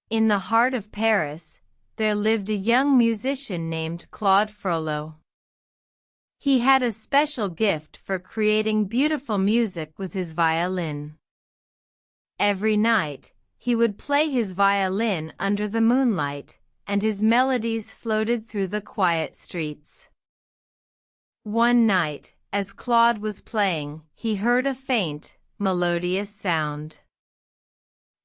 In the heart of Paris, there lived a young musician named Claude Frollo. He had a special gift for creating beautiful music with his violin. Every night, he would play his violin under the moonlight, and his melodies floated through the quiet streets. One night, as Claude was playing, he heard a faint, melodious sound.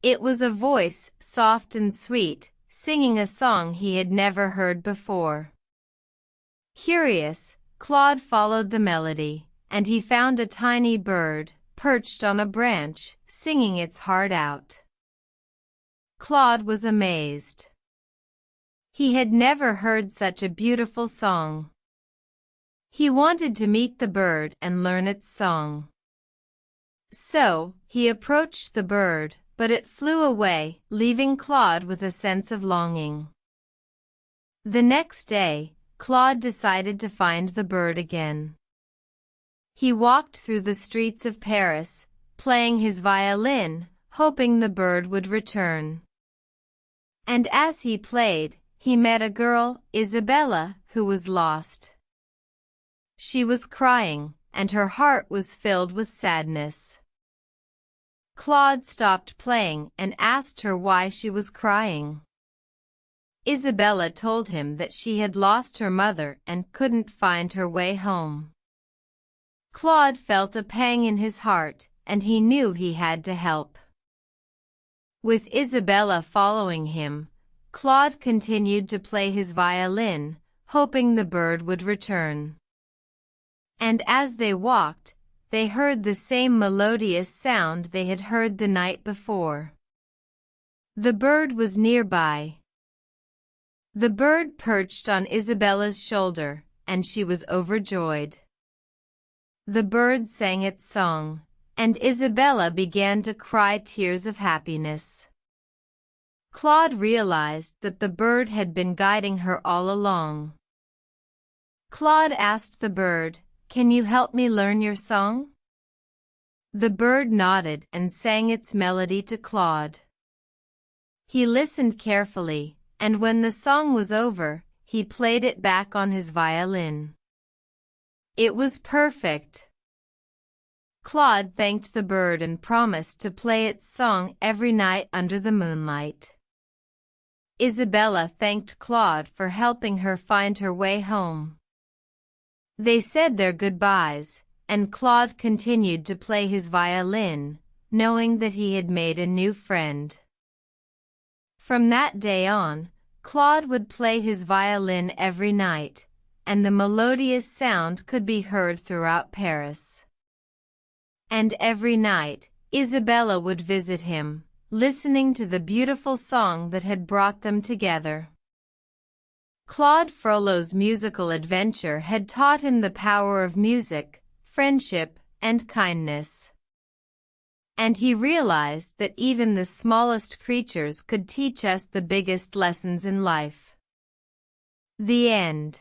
It was a voice, soft and sweet, singing a song he had never heard before. Curious, Claude followed the melody, and he found a tiny bird, perched on a branch, singing its heart out. Claude was amazed. He had never heard such a beautiful song. He wanted to meet the bird and learn its song. So, he approached the bird, but it flew away, leaving Claude with a sense of longing. The next day, Claude decided to find the bird again. He walked through the streets of Paris, playing his violin, hoping the bird would return. And as he played, he met a girl, Isabella, who was lost. She was crying, and her heart was filled with sadness. Claude stopped playing and asked her why she was crying. Isabella told him that she had lost her mother and couldn't find her way home. Claude felt a pang in his heart, and he knew he had to help. With Isabella following him, Claude continued to play his violin, hoping the bird would return. And as they walked, they heard the same melodious sound they had heard the night before. The bird was nearby. The bird perched on Isabella's shoulder, and she was overjoyed. The bird sang its song, and Isabella began to cry tears of happiness. Claude realized that the bird had been guiding her all along. Claude asked the bird, "Can you help me learn your song?" The bird nodded and sang its melody to Claude. He listened carefully, and when the song was over, he played it back on his violin. It was perfect. Claude thanked the bird and promised to play its song every night under the moonlight. Isabella thanked Claude for helping her find her way home. They said their goodbyes, and Claude continued to play his violin, knowing that he had made a new friend. From that day on, Claude would play his violin every night, and the melodious sound could be heard throughout Paris. And every night, Isabella would visit him, listening to the beautiful song that had brought them together. Claude Frollo's musical adventure had taught him the power of music, friendship, and kindness. And he realized that even the smallest creatures could teach us the biggest lessons in life. The end.